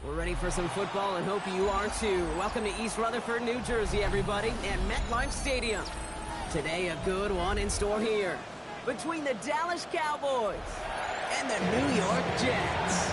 We're ready for some football and hope you are too. Welcome to East Rutherford, New Jersey, everybody, at MetLife Stadium. Today, a good one in store here between the Dallas Cowboys and the New York Jets.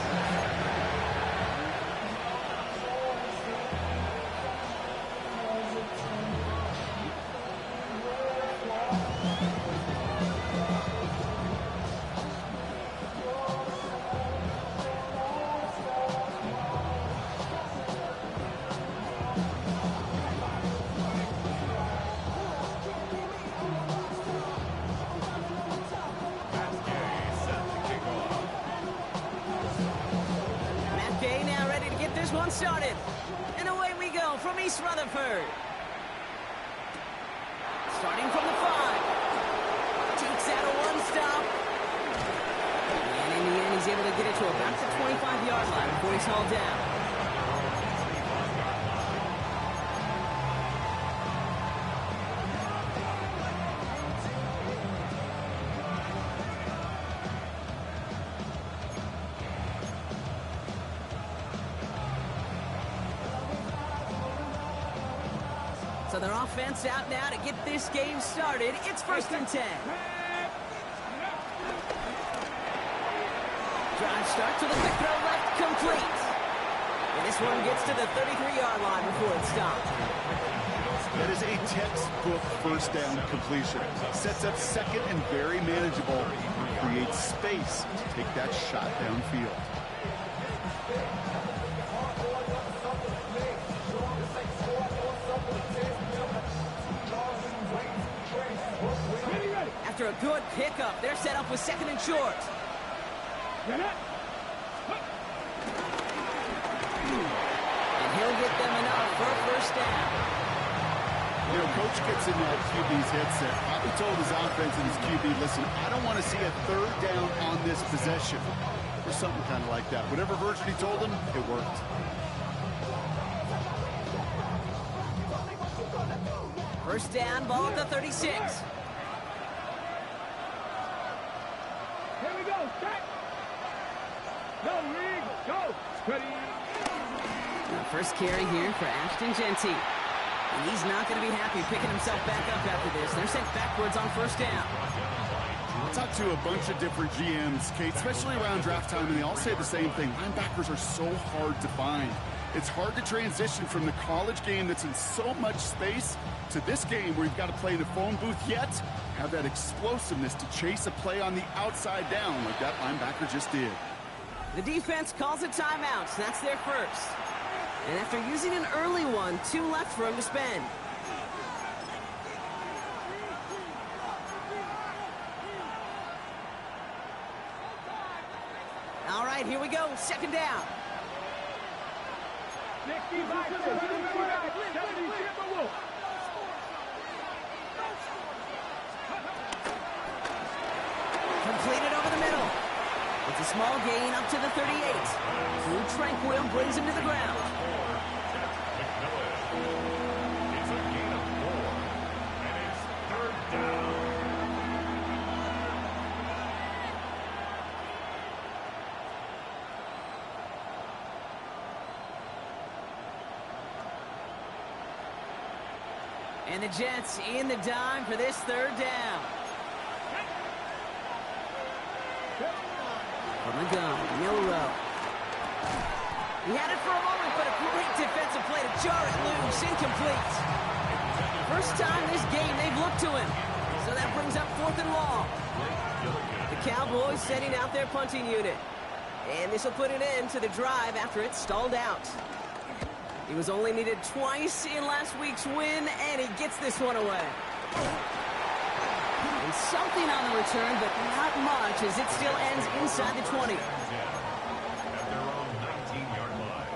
One started, and away we go from East Rutherford. Starting from the 5, takes out a one-stop, and in the end he's able to get it to about the 25-yard line before he's hauled down. So their offense out now to get this game started. It's 1st and 10. Drive start to the quick throw left, complete. And this one gets to the 33-yard line before it's stopped. That is a textbook first down completion. Sets up second and very manageable. Creates space to take that shot downfield. After a good pickup, they're set up with 2nd and short. And he'll get them enough for a 1st down. You know, coach gets in that QB's headset. Probably told his offense and his QB, listen, I don't want to see a 3rd down on this possession. Or something kind of like that. Whatever version he told him, it worked. First down, ball at the 36. Here we go, set. Go, Reed, go. Steady. First carry here for Ashton Jeanty. And he's not going to be happy picking himself back up after this. They're sent backwards on 1st down. I talked to a bunch of different GMs, Kate, especially around draft time, and they all say the same thing. Linebackers are so hard to find. It's hard to transition from the college game that's in so much space to this game where you've got to play in a phone booth, yet have that explosiveness to chase a play on the outside down like that linebacker just did. The defense calls a timeout. That's their first. And after using an early one, 2 left for him to spend. All right, here we go. 2nd down. Completed over the middle. It's a small gain up to the 38. Drew Tranquil brings him to the ground. It's a gain of 4, and it's 3rd down. And the Jets in the dime for this 3rd down. From the gun, Milrow. He had it for a moment, but a great defensive play to jar it loose. Incomplete. First time this game they've looked to him. So that brings up 4th and long. The Cowboys setting out their punting unit. And this will put an end to the drive after it stalled out. He was only needed twice in last week's win, and he gets this one away. And something on the return, but not much, as it still ends inside the 20. At their own 19-yard line.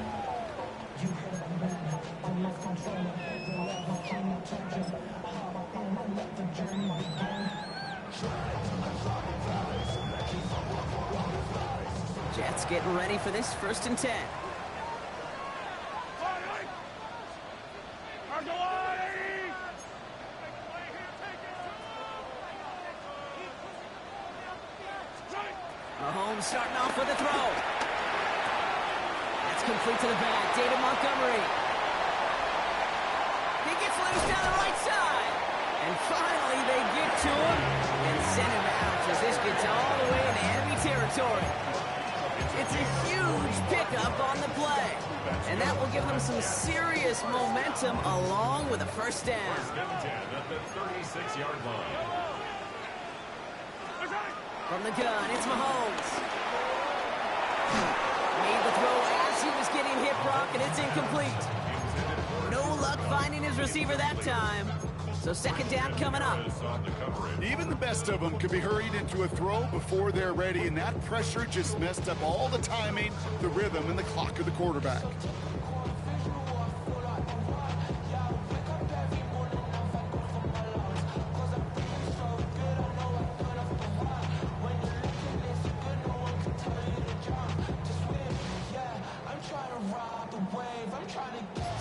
Jets getting ready for this 1st and 10. Mahomes starting off with a throw. That's complete to the back. David Montgomery. He gets loose down the right side. And finally they get to him and send him out as this gets all the way into enemy territory. It's a huge pickup on the play. And that will give them some serious momentum along with a first down. At the 36-yard line. From the gun, it's Mahomes. Made the throw as he was getting hit, Brock, and it's incomplete. No luck finding his receiver that time. So second down coming up. Even the best of them could be hurried into a throw before they're ready, and that pressure just messed up all the timing, the rhythm, and the clock of the quarterback.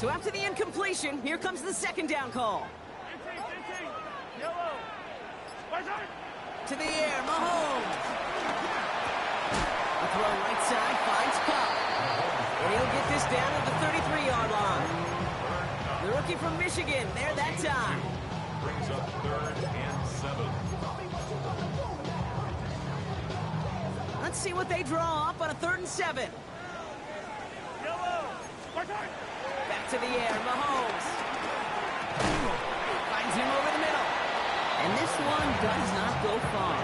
So after the incompletion, here comes the second down call. To the air, Mahomes. A throw right side, finds Cobb. And he'll get this down to the 33-yard line. The rookie from Michigan, there that time. Brings up 3rd and 7. Let's see what they draw up on a 3rd and 7. Back to the air, Mahomes. Finds him over the middle. And this one does not go far.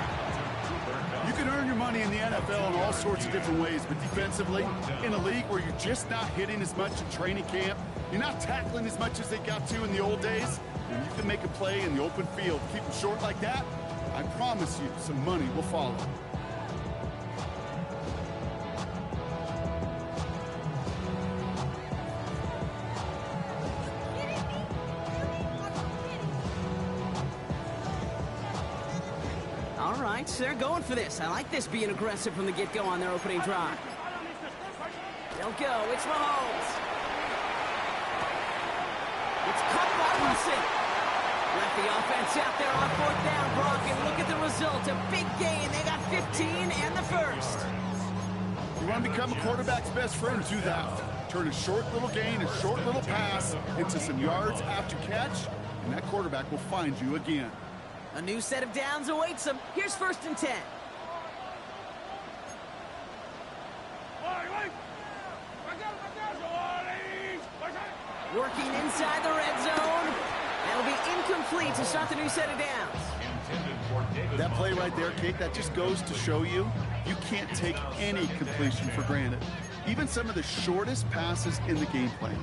You can earn your money in the NFL in all sorts of different ways, but defensively, in a league where you're just not hitting as much in training camp, you're not tackling as much as they got to in the old days, and you can make a play in the open field, keep them short like that, I promise you some money will follow. All right, they're going for this. I like this being aggressive from the get-go on their opening drive. They'll go. It's Mahomes. It's caught by Wilson. Left the offense out there on 4th down, Brock, and look at the result. A big gain. They got 15 and the first. You want to become a quarterback's best friend, do that. Turn a short little gain, a short little pass into some yards after catch, and that quarterback will find you again. A new set of downs awaits them. Here's 1st and 10. Working inside the red zone. That'll be incomplete to start the new set of downs. That play right there, Kate, that just goes to show you can't take any completion for granted. Even some of the shortest passes in the game plan.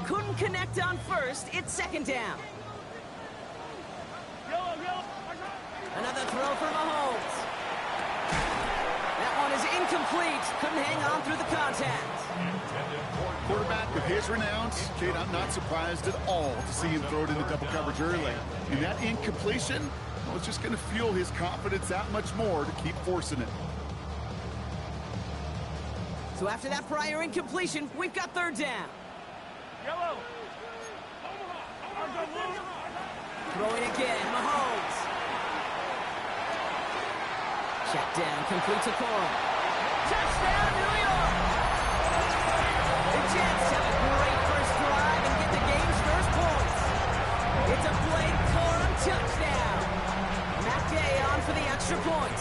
Couldn't connect on 1st. It's 2nd down. Another throw for Mahomes. That one is incomplete. Couldn't hang on through the contact. Quarterback of his renown, Kate, I'm not surprised at all to see him throw it into double coverage early. And that incompletion, well, it's just going to fuel his confidence that much more to keep forcing it. So after that prior incompletion, we've got 3rd down. Throwing again, Mahomes. Check down, complete to Corum. Touchdown, New York! The Jets have a great first drive and get the game's first points. It's a Blake Corum touchdown. Matt Day on for the extra point.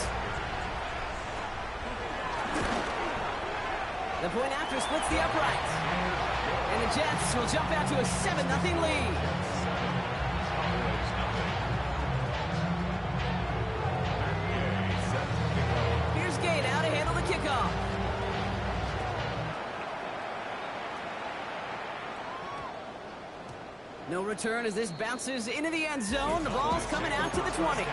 The point after splits the uprights. And the Jets will jump out to a 7-0 lead. Here's Gay now to handle the kickoff. No return as this bounces into the end zone. The ball's coming out to the 20.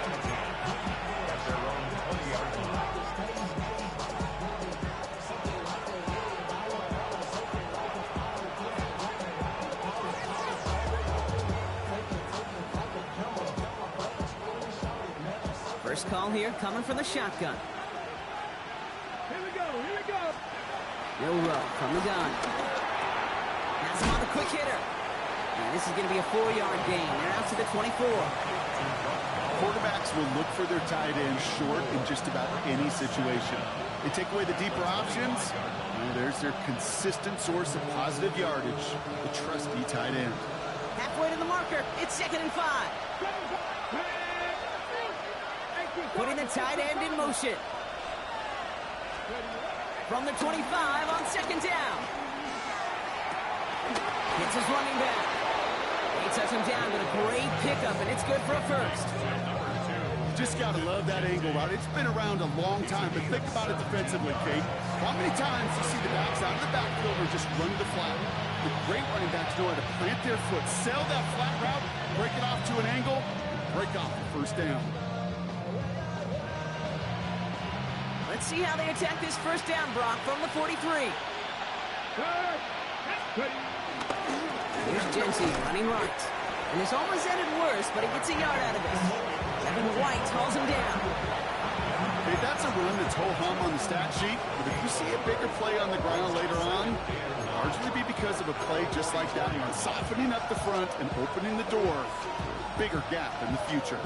First call here coming from the shotgun. Here we go, here we go. Joe Rowe from the gun. Has him on the quick hitter. And this is going to be a 4-yard gain. They're out to the 24. Quarterbacks will look for their tight end short in just about any situation. They take away the deeper options. There's their consistent source of positive yardage, the trusty tight end. Halfway to the marker. It's 2nd and 5. Putting the tight end in motion. From the 25 on 2nd down. Hits his running back. They touch him down with a great pickup, and it's good for a first. Just got to love that angle route. It's been around a long time, but think about it defensively, Kate. How many times you see the backs out of the backfield or just run the flat? The great running backs know how to plant their foot, sell that flat route, break it off to an angle, break off the first down. Let's see how they attack this first down, Brock, from the 43. Here's Genty running right. And this almost ended worse, but he gets a yard out of it. Evan White hauls him down. Hey, that's a run that's ho-hum on the stat sheet, but if you see a bigger play on the ground later on, it'll largely be because of a play just like that one, softening up the front and opening the door. Bigger gap in the future.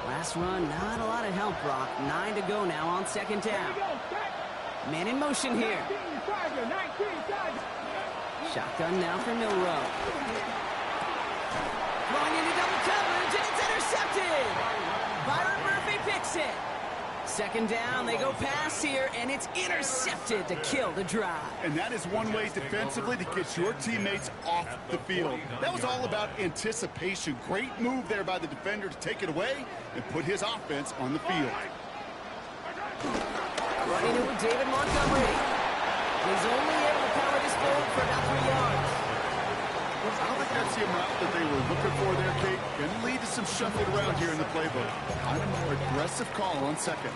Last run, not a lot of help, Brock. 9 to go now on 2nd down. Man in motion here. Shotgun now for Milroe. Throwing into double coverage, and it's intercepted. Byron Murphy picks it. 2nd down, they go pass here, and it's intercepted to kill the drive. And that is one way defensively to get your teammates off the field. That was all about anticipation. Great move there by the defender to take it away and put his offense on the field. Running it with David Montgomery. He's only able to power this forward for about 3 yards. I don't think that's the amount that they were looking for there, Kate. Can lead to some shuffling around here in the playbook. I'm a more aggressive call on 2nd.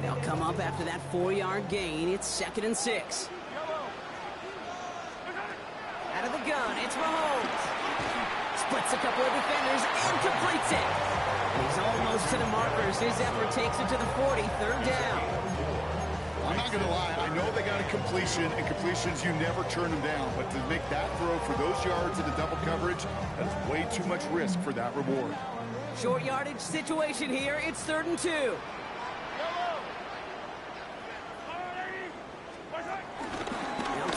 They'll come up after that 4-yard gain. It's 2nd and 6. Out of the gun, it's Mahomes. Splits a couple of defenders and completes it. He's almost to the markers. His effort takes it to the 40, 3rd down. I'm not going to lie. I know they got a completion, and completions, you never turn them down. But to make that throw for those yards in the double coverage, that's way too much risk for that reward. Short yardage situation here. It's 3rd and 2. They'll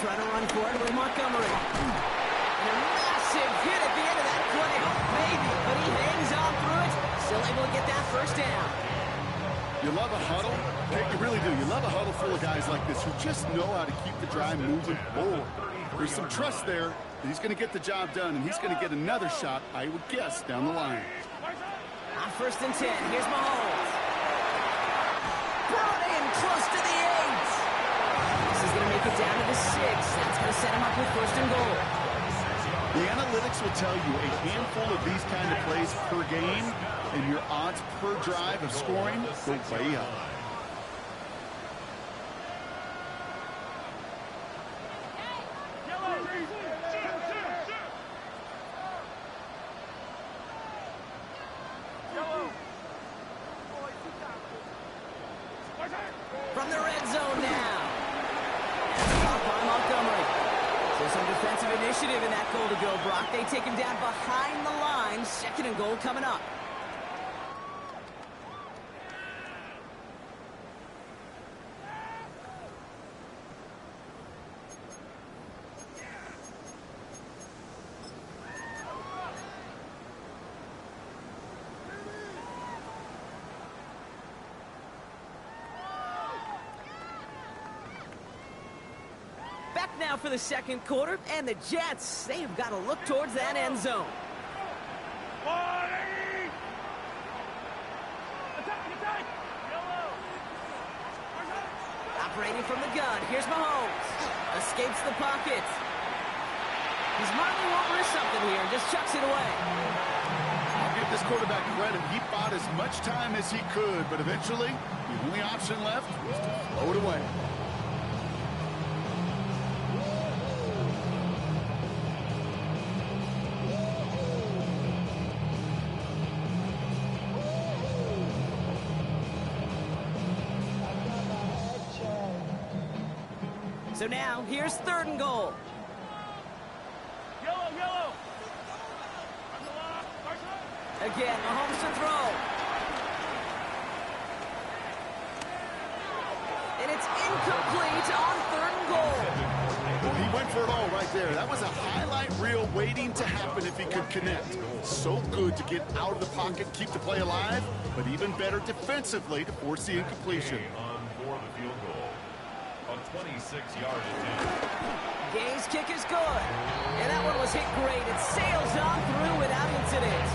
try to run for it with Montgomery. And a massive hit at the end of that play. Oh, baby. But he hangs on through it. Still able to get that first down. You love a huddle? Okay, you really do. You love a huddle full of guys like this who just know how to keep the drive moving forward. There's some trust there that he's going to get the job done, and he's going to get another shot, I would guess, down the line. On 1st and 10, here's Mahomes. Brought in close to the 8. This is going to make it down to the 6. That's going to set him up with 1st and goal. The analytics will tell you a handful of these kind of plays per game, and your odds per drive of scoring go way up. From the red zone now. Up by Montgomery. So some defensive initiative in that goal to go, Brock. They take him down behind the line. 2nd and goal coming up. Back now for the 2nd quarter, and the Jets, they have got to look towards that end zone. Operating from the gun, here's Mahomes. Escapes the pocket. He's marking over something here and just chucks it away. I'll give this quarterback credit. He bought as much time as he could, but eventually, the only option left was to throw it away. So now, here's 3rd and goal. Yellow, yellow. Again, Mahomes to throw. And it's incomplete on 3rd and goal. He went for it all right there. That was a highlight reel waiting to happen if he could connect. So good to get out of the pocket, keep the play alive, but even better defensively to force the incompletion. On for the field goal. A 26-yard attempt. Gay's kick is good. And that one was hit great. It sails on through without incident.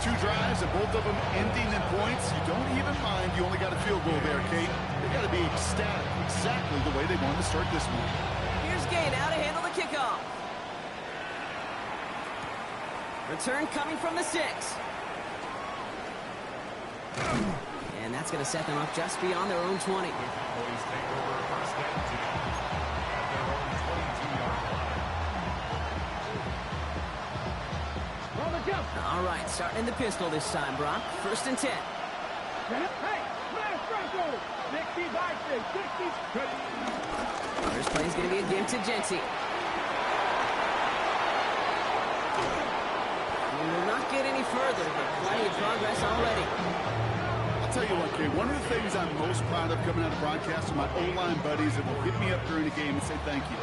2 drives and both of them ending in points. You don't even mind you only got a field goal there, Kate. They got to be ecstatic, exactly the way they wanted to start this one. Here's Gay now to handle the kickoff. Return coming from the 6. And that's going to set them up just beyond their own 20. Boys take over first and 2 at their own 22-yard line. On the jump. All right, starting in the pistol this time, Brock. 1st and 10. Hey, smash Franco. 60 by 60. First play is going to be a give to Jency. We will not get any further, but plenty of progress already. I'll tell you what, Kate, one of the things I'm most proud of coming out of broadcast are my O-line buddies that will hit me up during the game and say thank you.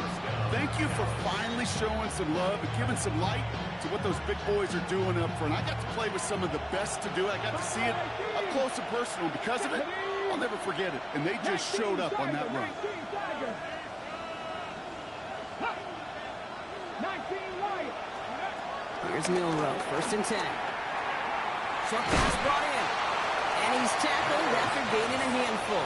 Thank you for finally showing some love and giving some light to what those big boys are doing up front. I got to play with some of the best to do it. I got to see it up close and personal. Because of it, I'll never forget it. And they just showed up on that run. 19 Wyatt. Here's Milroe, 1st and 10. Short pass brought in. And he's tackled after gaining a handful.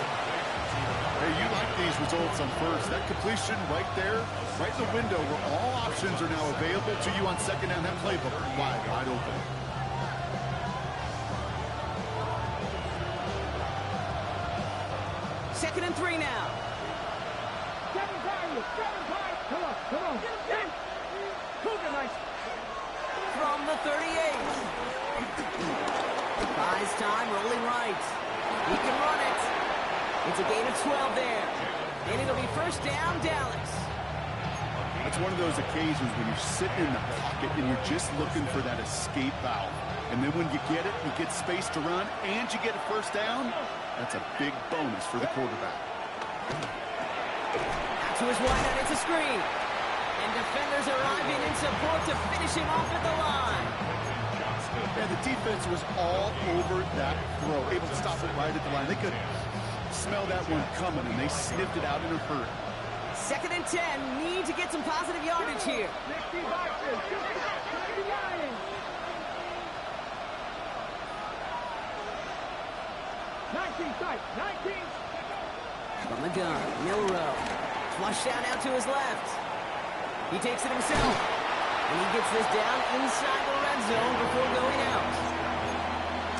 Hey, you like these results on 1st. That completion right there, right in the window where all options are now available to you on 2nd down. That playbook wide open. Second and 3 now. 7 Come on. Cougar nice. From the 38. Buys time, rolling right. He can run it. It's a gain of 12 there. And it'll be 1st down, Dallas. It's one of those occasions when you're sitting in the pocket and you're just looking for that escape valve. And then when you get it, you get space to run, and you get a 1st down. That's a big bonus for the quarterback. Out to his wideout, it's a screen. And defenders arriving in support to finish him off at the line. And the defense was all over that throw, able to stop it right at the line. They could smell that one coming, and they sniffed it out in a hurry. 2nd and 10, need to get some positive yardage here. 60 boxes. 19 sight. 19. From the gun, Milroe. Flushed down out to his left. He takes it himself. And he gets this down inside the red zone before going out.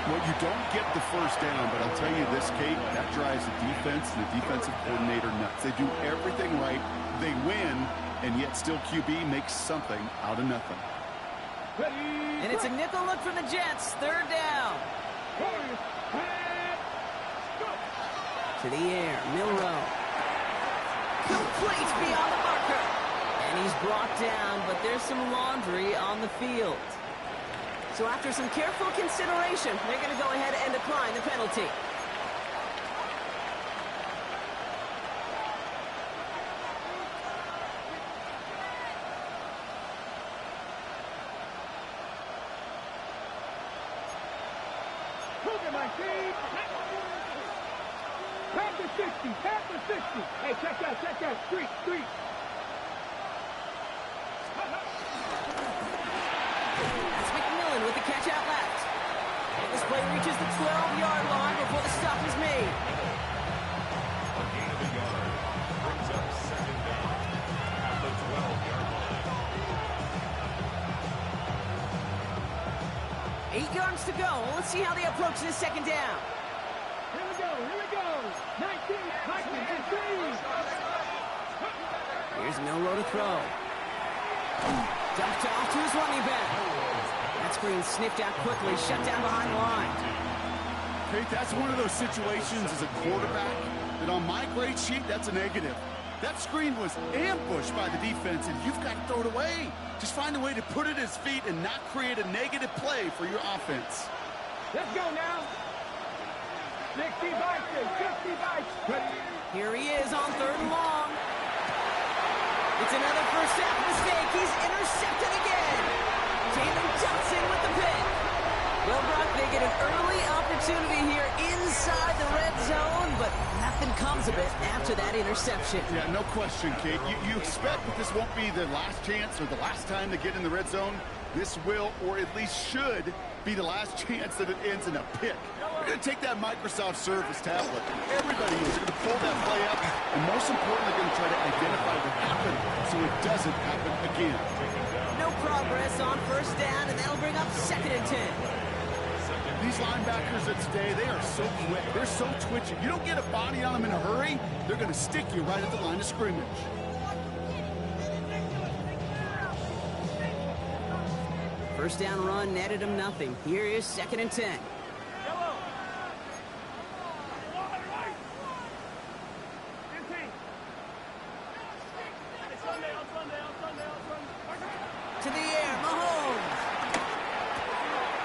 Well, you don't get the 1st down, but I'll tell you this, Kate, that drives the defense and the defensive coordinator nuts. They do everything right. They win, and yet still QB makes something out of nothing. And it's a nickel look from the Jets. 3rd down. To the air, Milroe. Complete beyond the marker. And he's brought down, but there's some laundry on the field. So after some careful consideration, they're going to go ahead and decline the penalty. Pass the 60. Hey, check that. Street. That's McMillan with the catch out left. And this play reaches the 12-yard line before the stop is made. A gain of a yard brings up 2nd down at the 12-yard line. 8 yards to go. Let's see how they approach this 2nd down. Here we go. 19. Here's Milroe to throw. Dumped off to his running back. That screen sniffed out quickly, shut down behind the line. Kate, that's one of those situations as a quarterback that on my grade sheet, that's a negative. That screen was ambushed by the defense, and you've got to throw it away. Just find a way to put it at his feet and not create a negative play for your offense. Let's go now. 60 bites, 50 bites. Here he is on 3rd and long. It's another first half mistake. He's intercepted again. Jalen Johnson with the pick. Well, Brock, they get an early opportunity here inside the red zone, but nothing comes of it after that interception. Yeah, no question, Kate. You expect that this won't be the last chance or the last time to get in the red zone. This will, or at least should, be the last chance that it ends in a pick. You're going to take that Microsoft Surface tablet. Everybody is going to pull that play up, and most importantly, going to try to identify what happened so it doesn't happen again. No progress on 1st down, and that'll bring up 2nd and 10. These linebackers of today, they are so quick. They're so twitchy. You don't get a body on them in a hurry, they're going to stick you right at the line of scrimmage. First down run netted him nothing. Here is 2nd and 10. To the air, Mahomes.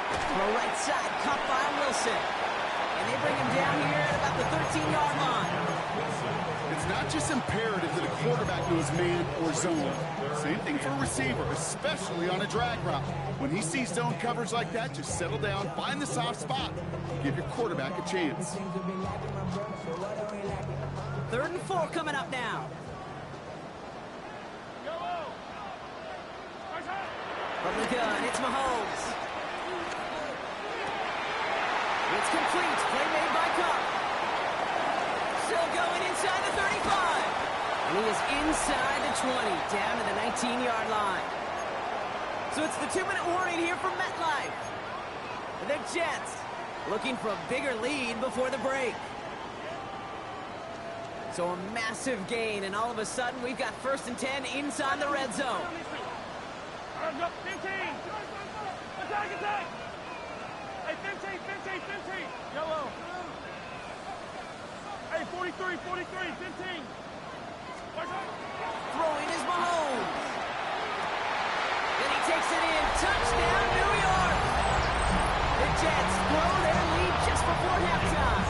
Throw right side, caught by Wilson. And they bring him down here at about the 13-yard line. It's not just imperative that a quarterback knows man or zone. Same thing for a receiver, especially on a drag route. When he sees zone coverage like that, just settle down, find the soft spot. Give your quarterback a chance. 3rd and 4 coming up now. From the gun, it's Mahomes. It's complete. Play made by Cup. Still going inside the 35. And he is inside the 20, down to the 19-yard line. So it's the 2-minute warning here from MetLife. The Jets looking for a bigger lead before the break. So a massive gain, and all of a sudden we've got 1st and 10 inside the red zone. 15. Attack. Hey, 15. Yellow. Hey, 43, 15. Throwing is Mahomes. Then he takes it in. Touchdown, New York. The Jets blow their lead just before halftime.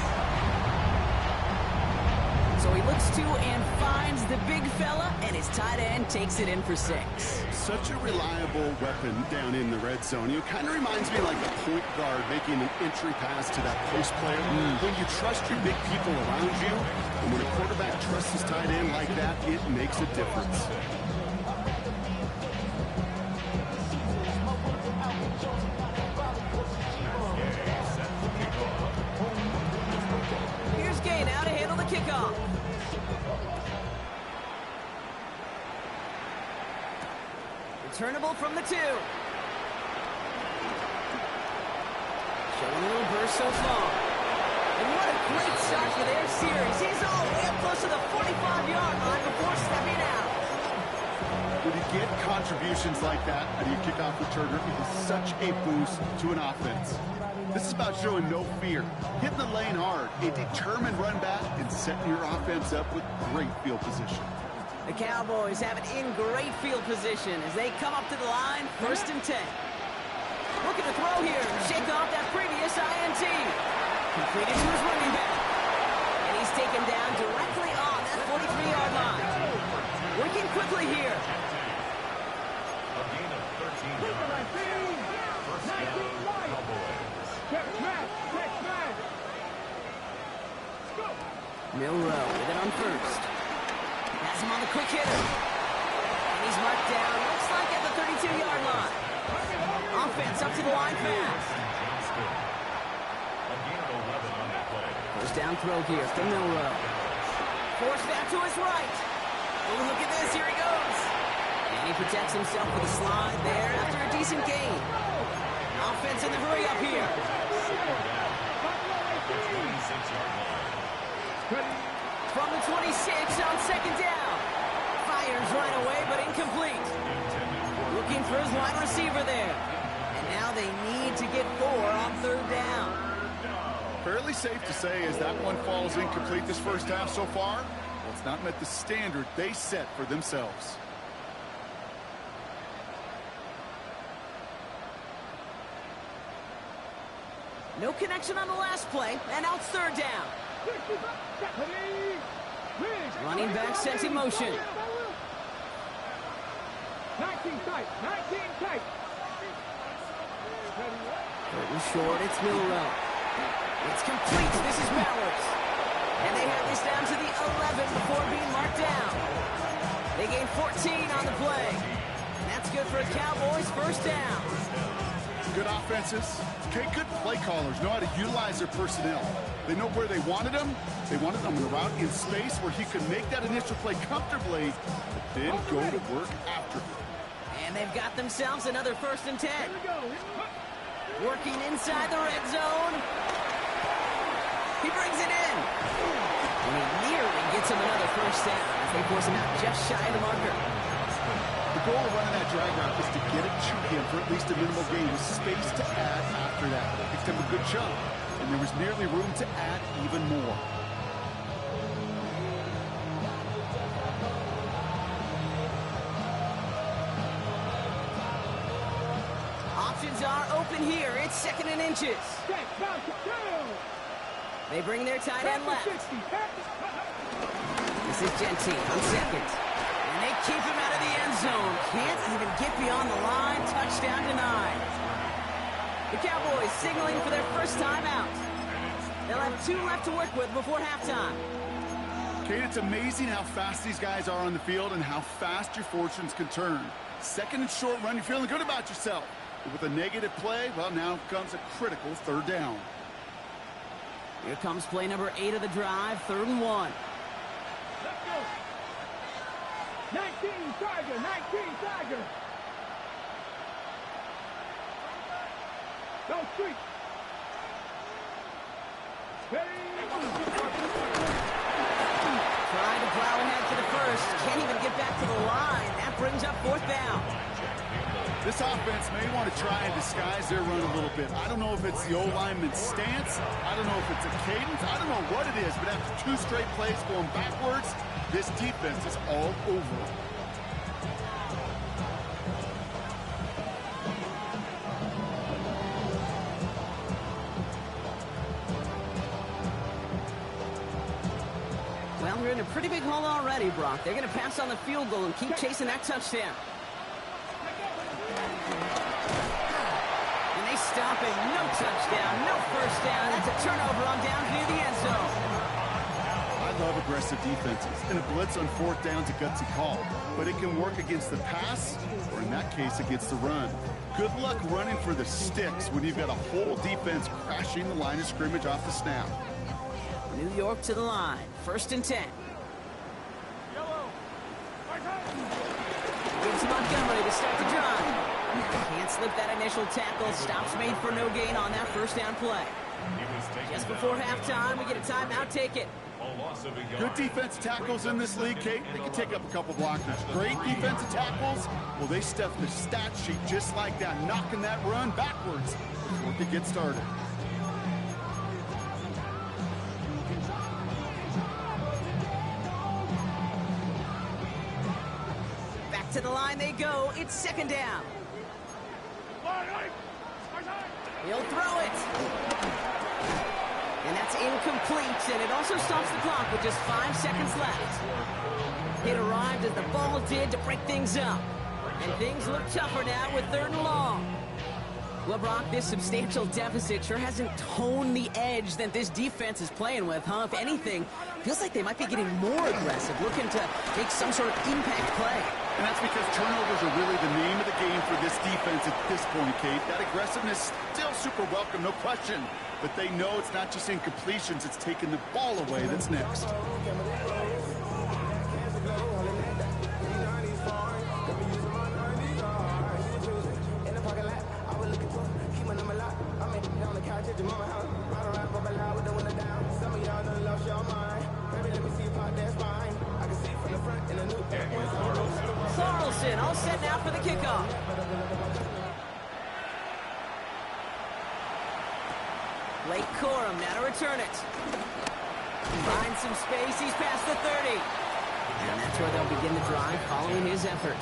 So he looks to and finds the big fella, and his tight end takes it in for 6. Such a reliable weapon down in the red zone. It kind of reminds me like a point guard making an entry pass to that post player. When you trust your big people around you, and when a quarterback trusts his tight end like that, it makes a difference. Here's Gay now to handle the kickoff. Returnable from the 2. Showing a little burst so far. And what a great start for their series. He's all the way up close to the 45-yard line before stepping out. When you get contributions like that out of your kickoff returner, it is such a boost to an offense. This is about showing no fear, hitting the lane hard, a determined run back, and setting your offense up with great field position. The Cowboys have it in great field position as they come up to the line, 1st and 10. Looking to throw here, shake off that previous INT. Completed to his running back. And he's taken down directly on that 43-yard line. Working quickly here. A gain of 13 yards. First down, Cowboys. Milrow with it on 1st. Has him on the quick hitter. And he's marked down, looks like at the 32-yard line. Offense up to the line fast. A gain of 11 on that play. First down throw here for Milrow. Forced back to his right. Oh, look at this, here he goes. And he protects himself with a slide there after a decent gain. Offense in the hurry up here. The 26-yard line. From the 26 on 2nd down. Fires right away, but incomplete. Looking for his wide receiver there. And now they need to get 4 on 3rd down. Fairly safe to say as that one falls incomplete this first half so far, Well, it's not met the standard they set for themselves. No connection on the last play, and now it's third down. Running back sets in motion. 19 tight, 19 tight. Curtain short, it's Milrow. It's complete, this is Bowers. And they have this down to the 11 before being marked down. They gain 14 on the play. And that's good for a Cowboys first down. Good offenses. Okay, good play callers know how to utilize their personnel. They know where they wanted them. They wanted them on the route in space where he could make that initial play comfortably, but then go to work after. And they've got themselves another 1st and 10. Working inside the red zone. He brings it in. And he nearly gets him another first down as they force him out just shy of the marker. The goal of running that drag route is to get it to him for at least a minimal gain with space to add after that. Picked him a good chunk, and there was nearly room to add even more. Options are open here. It's 2nd and inches. They bring their tight end left. This is Gentine on 2nd. And they keep him out of the end zone. Can't even get beyond the line. Touchdown denied. The Cowboys signaling for their first time out. They'll have 2 left to work with before halftime. Kate, it's amazing how fast these guys are on the field and how fast your fortunes can turn. 2nd and short run, you're feeling good about yourself. But with a negative play, well, now comes a critical 3rd down. Here comes play number 8 of the drive, 3rd and 1. Let's go. 19 Tiger, 19 Tiger. Go street. Trying to plow ahead for the first. Can't even get back to the line. That brings up 4th down. This offense may want to try and disguise their run a little bit. I don't know if it's the O-lineman's stance. I don't know if it's a cadence. I don't know what it is, but after 2 straight plays going backwards, this defense is all over. Well, they're in a pretty big hole already, Brock. They're going to pass on the field goal and keep chasing that touchdown. And they stop it. No touchdown, no first down. That's a turnover on downs near the end zone. I love aggressive defenses, and a blitz on 4th down's a gutsy call. But it can work against the pass, or in that case, against the run. Good luck running for the sticks when you've got a whole defense crashing the line of scrimmage off the snap. New York to the line. 1st and 10. Gives Montgomery to start the drive. Can't slip that initial tackle. Stops made for no gain on that 1st down play. Just before halftime, we get a timeout. Take it. Good defense tackles in this league, Kate. They can take up a couple blockers. Great defensive tackles, well, they stuff the stat sheet just like that, knocking that run backwards before it gets started. Back to the line they go. It's 2nd down. He'll throw it. And that's incomplete, and it also stops the clock with just 5 seconds left. It arrived as the ball did to break things up. And things look tougher now with 3rd and long. Well, Brock, this substantial deficit sure hasn't toned the edge that this defense is playing with, huh? If anything, feels like they might be getting more aggressive, looking to make some sort of impact play. And that's because turnovers are really the name of the game for this defense at this point, Kate. That aggressiveness still super welcome, no question. But they know it's not just incompletions, it's taking the ball away that's next. Carlson all set now for the kickoff. Blake Corum now to return it. Finds some space. He's past the 30. And that's where they'll begin the drive following his effort.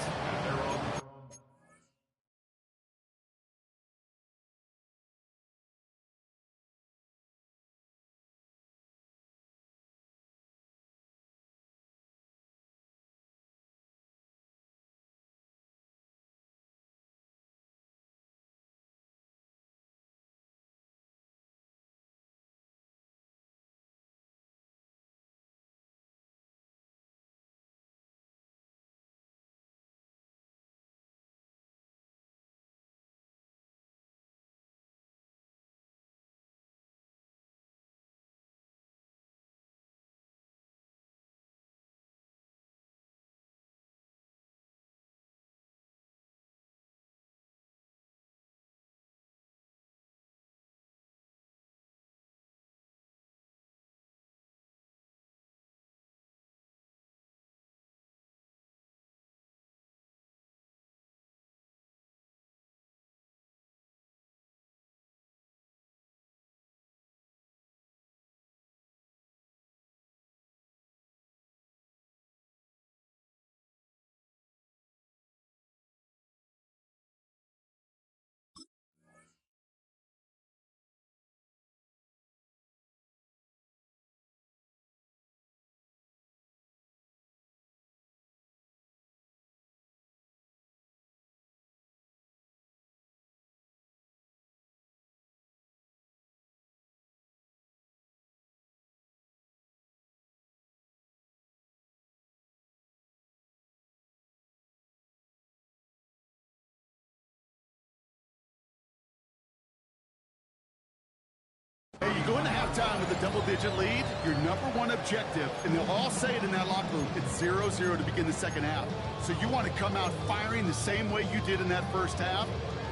Hey, you go into halftime with a double-digit lead, your number one objective, and they'll all say it in that locker room, it's 0-0 to begin the second half. So you want to come out firing the same way you did in that first half.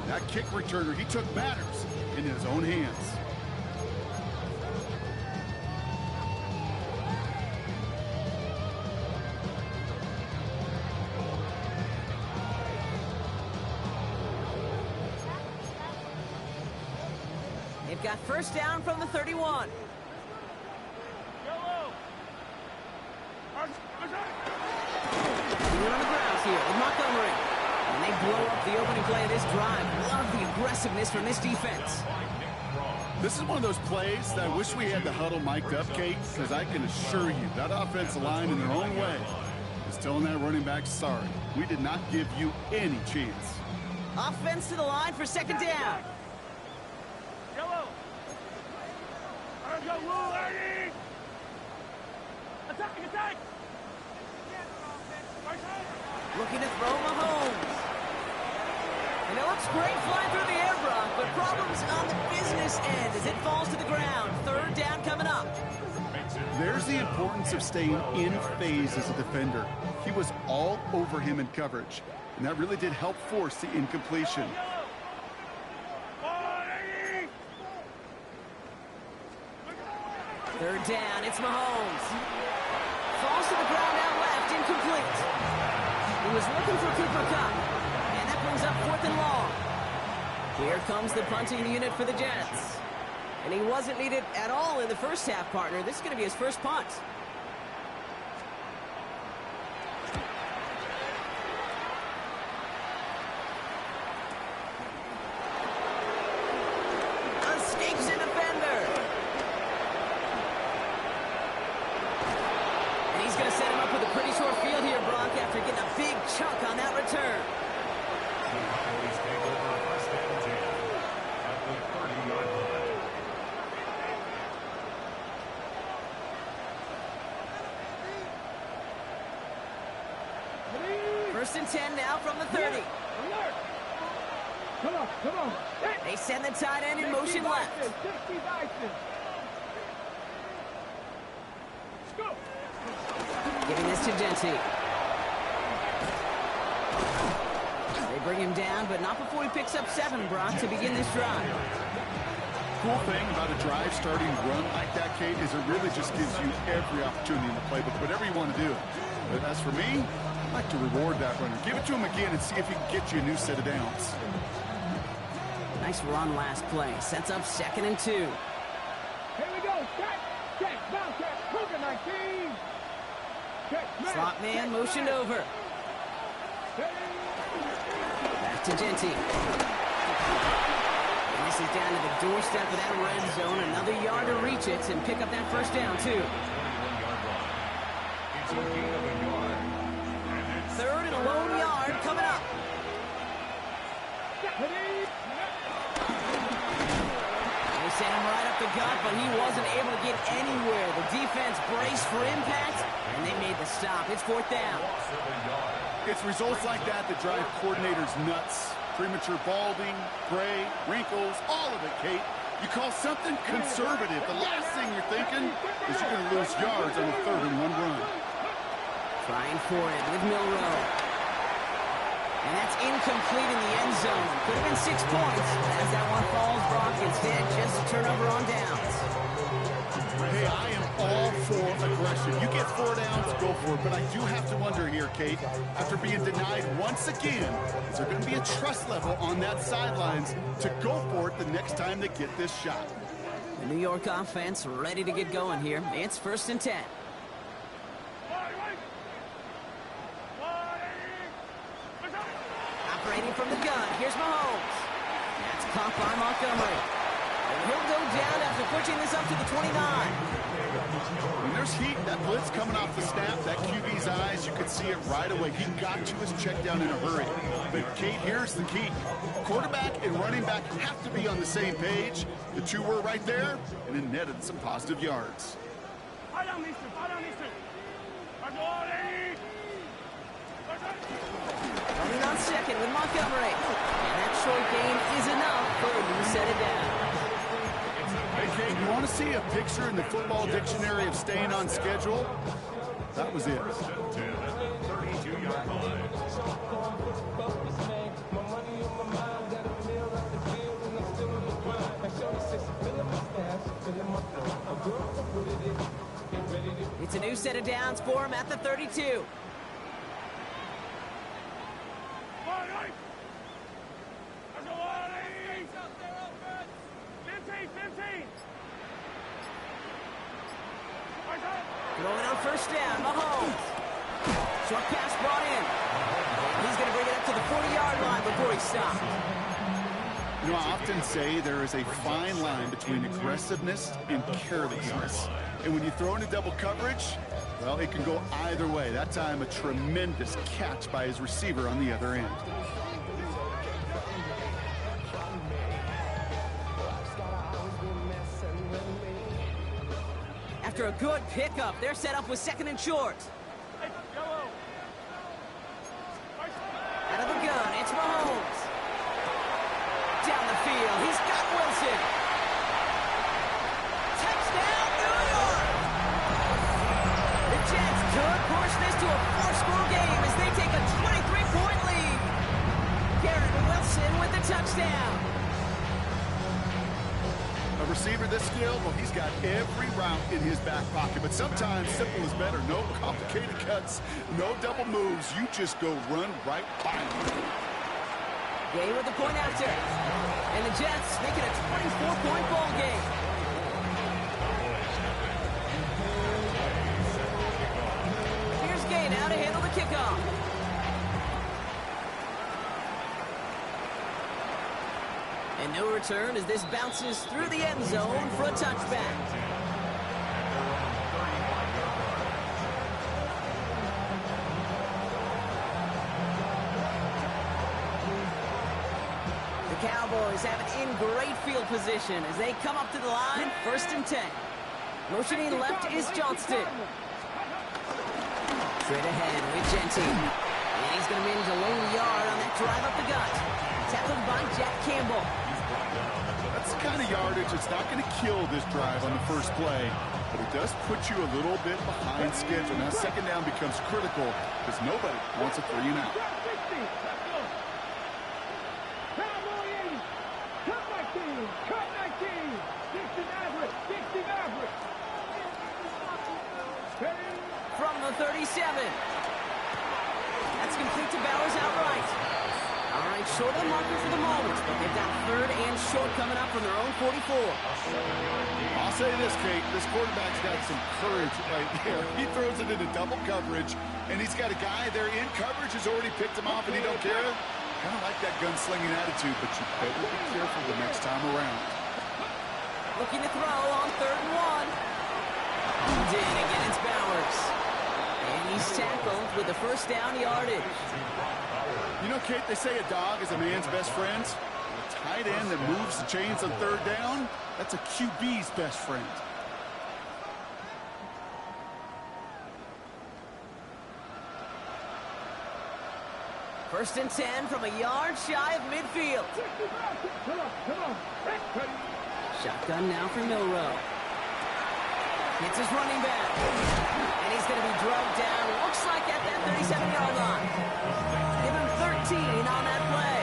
That kick returner, he took matters in his own hands. They've got first down from the 31. We're on the ground here with Montgomery. And they blow up the opening play of this drive. Love the aggressiveness from this defense. This is one of those plays that I wish we had the huddle mic'd up, Kate, because I can assure you that offensive line in their own way is telling that running back, sorry, we did not give you any chance. Offense to the line for second down. Yellow. Go, Lou, Eddie! Attack, attack! Looking to throw Mahomes. And it looks great flying through the air, Brock, but problems on the business end as it falls to the ground. Third down coming up. There's the importance of staying in phase as a defender. He was all over him in coverage, and that really did help force the incompletion. Third down, it's Mahomes. Falls to the ground out left, incomplete. He was looking for Cooper Kupp, and that brings up 4th and long. Here comes the punting unit for the Jets. And he wasn't needed at all in the first half, partner. This is going to be his first punt. Escapes a defender. And he's going to set him up with a pretty short field here, Brock, after getting a big chunk on that return. Cowboys take over first and 10 at the 30-yard line. First and 10 now from the 30. Come on, come on. They send the tight end in motion left. 60 Bison. Let's go. Giving this to Genty. They bring him down, but not before he picks up 7, Brock, to begin this drive. Cool thing about a drive starting run like that, Kate, is it really just gives you every opportunity in the playbook, whatever you want to do. But as for me, I like to reward that runner. Give it to him again and see if he can get you a new set of downs. Nice run last play. Sets up 2nd and 2. Here we go. Check, check, bounce, check. Move Second 19. Slot man motioned over. Back to Genty. And this is down to the doorstep of that red zone. Another yard to reach it and pick up that first down, too. It's a gain of a yard. Third and a lone yard coming up. They sent him right up the gut, but he wasn't able to get anywhere. The defense braced for impact, and they made the stop. It's fourth down. It's results like that that drive coordinators nuts. Premature balding, gray, wrinkles, all of it, Kate. You call something conservative. The last thing you're thinking is you're going to lose yards on a 3rd-and-1 run. Trying for it with Milroe. And that's incomplete in the end zone. Could have been 6 points. As that one falls, Brock, instead just a turnover on downs. Hey, I am all for aggression. You get 4 downs, go for it. But I do have to wonder here, Kate, after being denied once again, is there going to be a trust level on that sidelines to go for it the next time they get this shot? The New York offense ready to get going here. It's 1st and 10. Operating from the gun. Here's Mahomes. That's caught by Montgomery. And he'll go down after pushing this up to the 29. When there's heat, that blitz coming off the snap, that QB's eyes, you could see it right away. He got to his check down in a hurry. But, Kate, here's the key. Quarterback and running back have to be on the same page. The two were right there, and it netted some positive yards. Running on second with Montgomery. And that short gain is enough for you set it down. Hey, Kate, you want to see a picture in the football dictionary of staying on schedule? That was it. 32-yard line. It's a new set of downs for him at the 32. Throwing on first down, Mahomes. Short pass brought in. He's going to bring it up to the 40-yard line before he stops. You know, I often say there is a fine line between aggressiveness and carelessness. And when you throw into double coverage, well, it can go either way. That time, a tremendous catch by his receiver on the other end. After a good pickup, they're set up with 2nd and short. Out of the gun, it's Mahomes. Down the field, he's got Wilson. Touchdown, New York! The Jets could push this to a 4-score game as they take a 23-point lead. Garrett Wilson with the touchdown. A receiver this skilled, well, he's got every route in his back pocket. But sometimes simple is better. No complicated cuts, no double moves. You just go run right by him. Gay with the point after. And the Jets make it a 24-point ball game. Here's Gay now to handle the kickoff. And no return as this bounces through the end zone for a touchback. The Cowboys have it in great field position as they come up to the line, 1st and 10. Motioning left is Johnston. Straight ahead with Genty. And he's going to manage a lone yard on that drive up the gut. Tackled by Jack Campbell. That's the kind of yardage that's not going to kill this drive on the first play, but it does put you a little bit behind schedule. Now, 2nd down becomes critical because nobody wants a 3 and out. From the 37. That's complete to Bowers outright. All right, short of the marker for the moment, but they've got third and short coming up from their own 44. I'll say this, Kate. This quarterback's got some courage right there. He throws it into double coverage, and he's got a guy there in coverage who's already picked him off, and he don't care. Kind of like that gunslinging attitude, but you better be careful the next time around. Looking to throw on 3rd and 1. Did again, it's Bowers. And he's tackled with the first down yardage. You know, Kate, they say a dog is a man's best friend. A tight end that moves the chains on 3rd down, that's a QB's best friend. First and 10 from a yard shy of midfield. Come on. Ready. Shotgun now for Milroe. Hits his running back. And he's going to be drugged down. Looks like at that 37-yard line. Give him 13 on that play.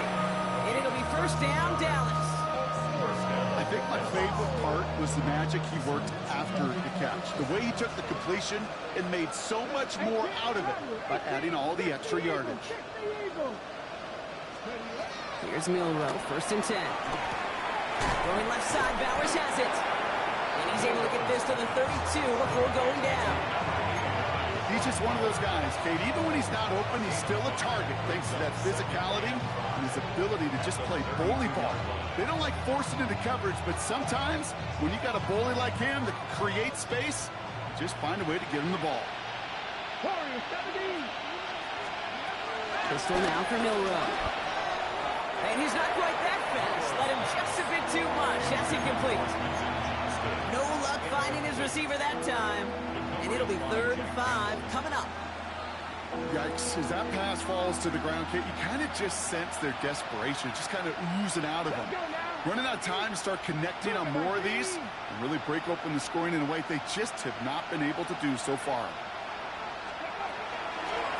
And it'll be first down, Dallas. I think my favorite part was the magic he worked after the catch. The way he took the completion and made so much more out of it by adding all the extra yardage. Here's Milroe, first and 10. Going left side, Bowers has it. And he's able to get this to the 32 before going down. He's just one of those guys, Kate. Even when he's not open, he's still a target thanks to that physicality and his ability to just play bully ball. They don't like forcing into coverage, but sometimes when you got a bully like him that can create space, you just find a way to get him the ball. Pistol now for Milroe. And he's not quite that fast. Let him just a bit too much. That's incomplete. No luck finding his receiver that time. And it'll be 3rd and 5 coming up. Yikes, as that pass falls to the ground, Kate, you kind of just sense their desperation, just kind of oozing out of them. Running out of time to start connecting on more of these and really break open the scoring in a way they just have not been able to do so far.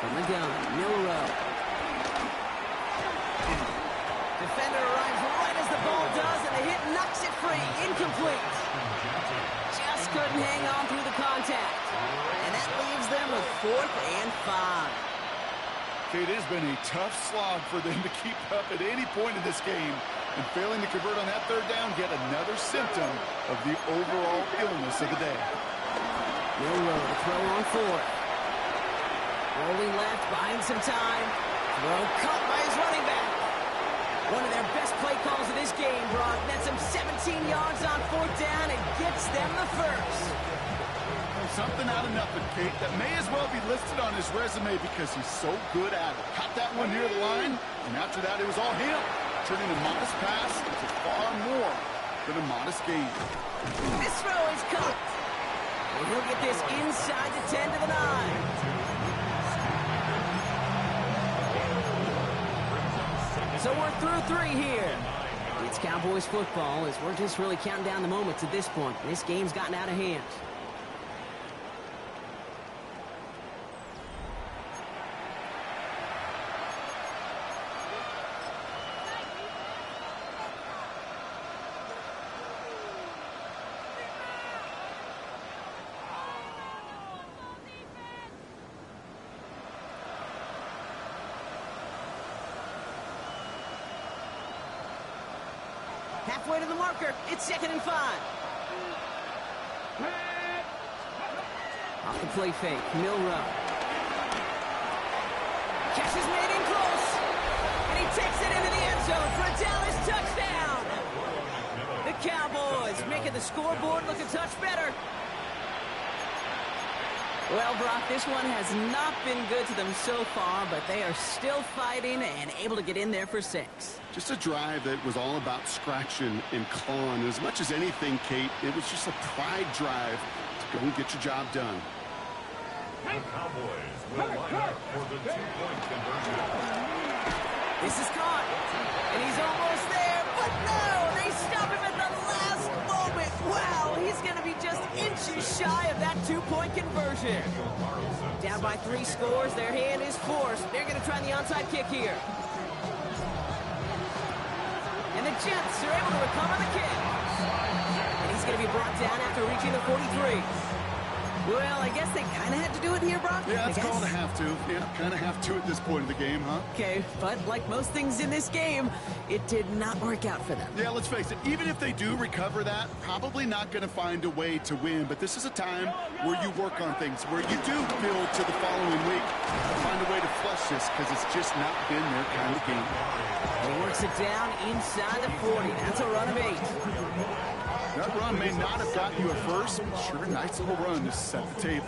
From the gun, Milroe. Defender arrives right as the ball does, and the hit knocks it free. Incomplete. Just couldn't hang on through the contact. And that leaves them with 4th and 5. It has been a tough slog for them to keep up at any point in this game. And failing to convert on that 3rd down, get another symptom of the overall illness of the day. Milroe to throw on 4th. Rolling left, buying some time. Throw caught by his running back. One of their best play calls of this game, Brock. Nets them 17 yards on 4th down and gets them the first. Something out of nothing, Kate, that may as well be listed on his resume because he's so good at it. Caught that one near the line, and after that it was all him. Turning a modest pass into far more than a modest gain. This throw is caught. And he'll get this inside the 10 to the 9. So we're through 3 here. It's Cowboys football as we're just really counting down the moments at this point. This game's gotten out of hand. Halfway to the marker. It's 2nd and 5. Off the play fake. Milroe. Catch is made in close. And he takes it into the end zone for a Dallas touchdown. The Cowboys making the scoreboard look a touch better. Well, Brock, this one has not been good to them so far, but they are still fighting and able to get in there for 6. Just a drive that was all about scratching and clawing. As much as anything, Kate, it was just a pride drive to go and get your job done. The Cowboys will line up for the 2-point conversion. This is caught, and he's almost there, but no, they stop him at the last moment. Wow, he's going to be just inches shy of that 2-point conversion. Down by 3 scores, their hand is forced. They're going to try the onside kick here. And the Jets are able to recover the kick. And he's going to be brought down after reaching the 43. Well, I guess they kind of had to do it here, Brock. Yeah, I it's guess. called a have to. Yeah, kind of have to at this point of the game, huh? Okay, but like most things in this game, it did not work out for them. Yeah, let's face it, even if they do recover that, probably not going to find a way to win. But this is a time where you work on things, where you do build to the following week, find a way to flush this, because it's just not been their kind of game. He works it down inside the 40. That's a run of 8. That run may not have gotten you a first, but sure, nice little run to set the table.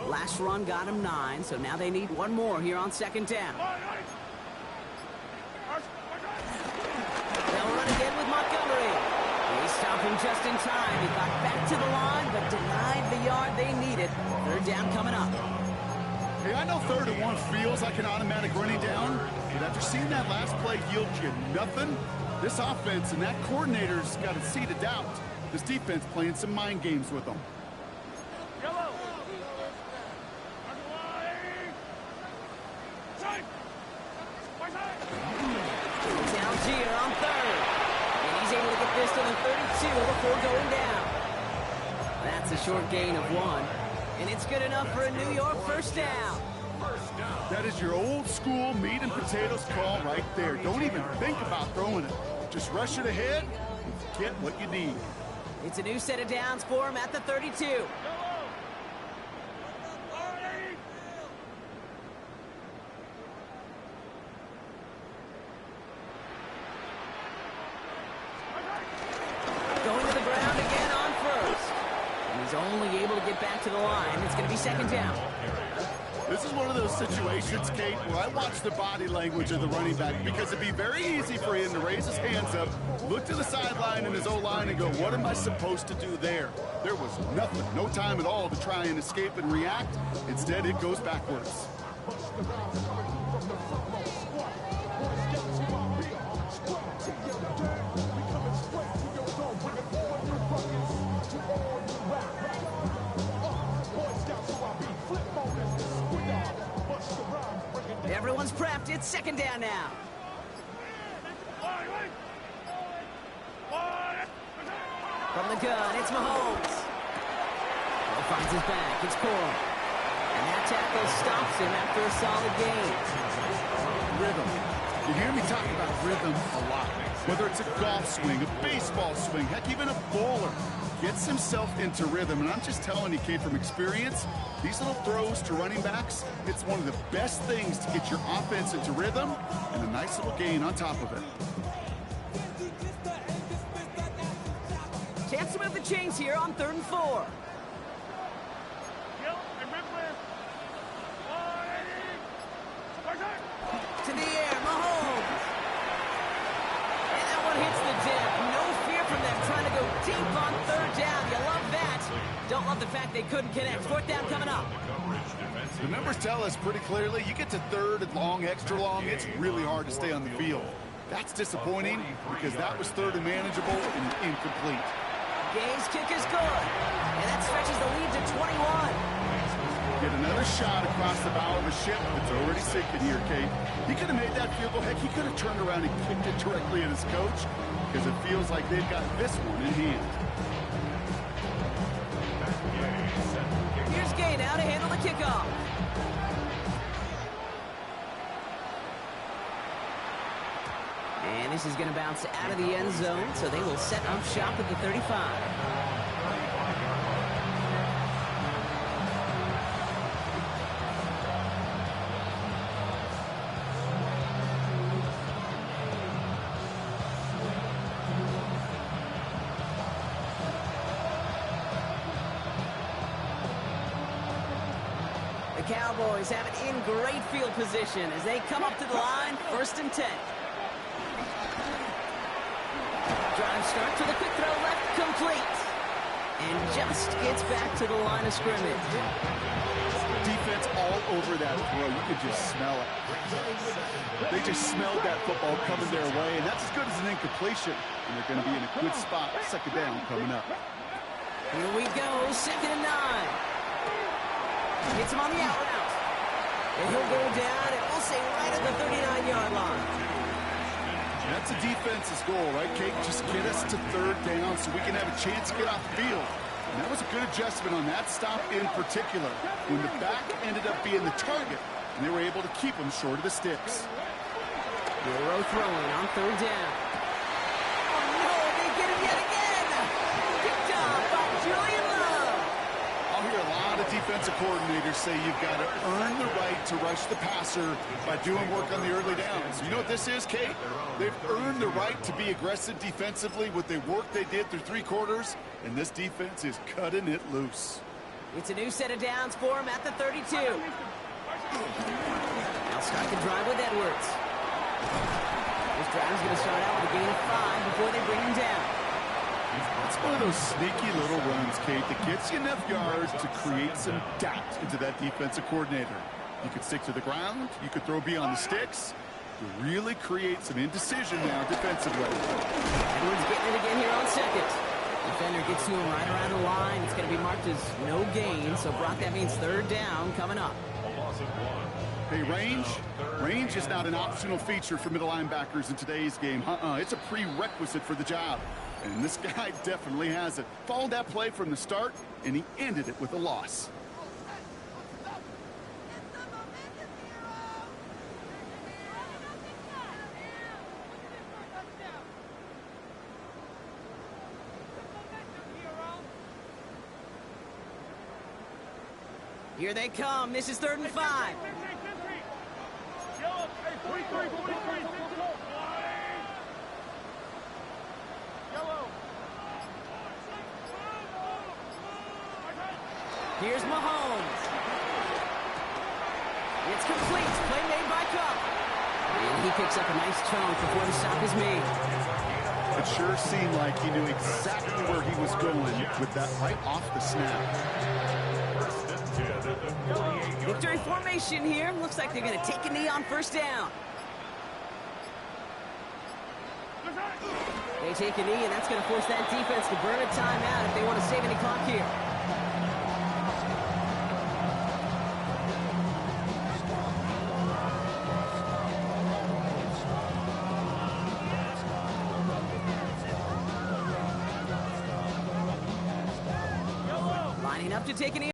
Last run got him 9, so now they need one more here on second down. They'll run again with Montgomery. They stop him just in time. He got back to the line, but denied the yard they needed. Third down coming up. Hey, I know 3rd and 1 feels like an automatic running down, but after seeing that last play yield you nothing, this offense and that coordinator's got a seed of doubt. This defense playing some mind games with them. Algier on 3rd. And he's able to get this to the 32 before going down. That's a short gain of 1. And it's good enough for a New York first down. That is your old school meat and potatoes call right there. Don't even think about throwing it. Just rush it ahead and get what you need. It's a new set of downs for him at the 32. Going to the ground again on 1st. And he's only able to get back to the line. It's going to be second down. This is one of those situations, Kate, where I watch the body language of the running back, because it'd be very easy for him to raise his hands up, look to the sideline in his O-line and go, what am I supposed to do there? There was nothing, no time at all to try and escape and react. Instead, it goes backwards. Everyone's prepped. It's second down now. From the gun, it's Mahomes. He finds his back. It's Corum. And that tackle stops him after a solid gain. Rhythm. You hear me talk about rhythm a lot. Whether it's a golf swing, a baseball swing, heck, even a bowler gets himself into rhythm. And I'm just telling you, Kate, from experience, these little throws to running backs, it's one of the best things to get your offense into rhythm and a nice little gain on top of it. Chance to move the chains here on 3rd and 4. To the air, Mahomes. And that one hits the deck. No fear from them trying to go deep on 3rd down. You love that. Don't love the fact they couldn't connect. 4th down coming up. The numbers tell us pretty clearly, you get to 3rd and long, extra long, it's really hard to stay on the field. That's disappointing because that was 3rd and manageable and incomplete. Gay's kick is good. And that stretches the lead to 21. Get another shot across the bow of a ship that's already sinking here, Kate. He could have made that field goal. Heck, he could have turned around and kicked it directly at his coach because it feels like they've got this one in hand. Here's Gay now to handle the kickoff. And this is going to bounce out of the end zone, so they will set up shop at the 35. The Cowboys have it in great field position as they come up to the line, 1st and 10. Drive start to the quick throw left, complete. And just gets back to the line of scrimmage. Defense all over that throw. You could just smell it. They just smelled that football coming their way, and that's as good as an incompletion. And they're going to be in a good spot. 2nd down coming up. Here we go, 2nd and 9. Hits him on the out route. And he'll go down, and we'll say right at the 39-yard line. That's a defense's goal, right, Kate? Just get us to 3rd down so we can have a chance to get off the field. And that was a good adjustment on that stop in particular, when the back ended up being the target, and they were able to keep him short of the sticks. Burrow throwing on 3rd down. Oh, no, they get him yet again. Picked off by Julian Love. I'll hear a lot of defensive coordinators say you've got to earn the right to rush the passer by doing work on the early downs. You know what this is, Kate? They've earned the right to be aggressive defensively with the work they did through 3 quarters, and this defense is cutting it loose. It's a new set of downs for him at the 32. Now start the drive with Edwards. This drive is going to start out with a gain of 5 before they bring him down. It's one of those sneaky little runs, Kate, that gets you enough yards to create some doubt into that defensive coordinator. You could stick to the ground. You could throw beyond the sticks. You really create some indecision now defensively. Edwards getting it again here on 2nd. Defender gets to him right around the line. It's going to be marked as no gain. So, Brock, that means 3rd down coming up. A loss of 1. Hey, range? Range is not an optional feature for middle linebackers in today's game. It's a prerequisite for the job. And this guy definitely has it. Followed that play from the start, and he ended it with a loss. Here they come. This is 3rd and 5. Here's Mahomes. It's complete. Play made by Cup. And he picks up a nice chunk before the stop is made. It sure seemed like he knew exactly where he was going with that right off the snap. Victory formation here. Looks like they're going to take a knee on 1st down. They take a knee, and that's going to force that defense to burn a timeout if they want to save any clock here. Lining up to take an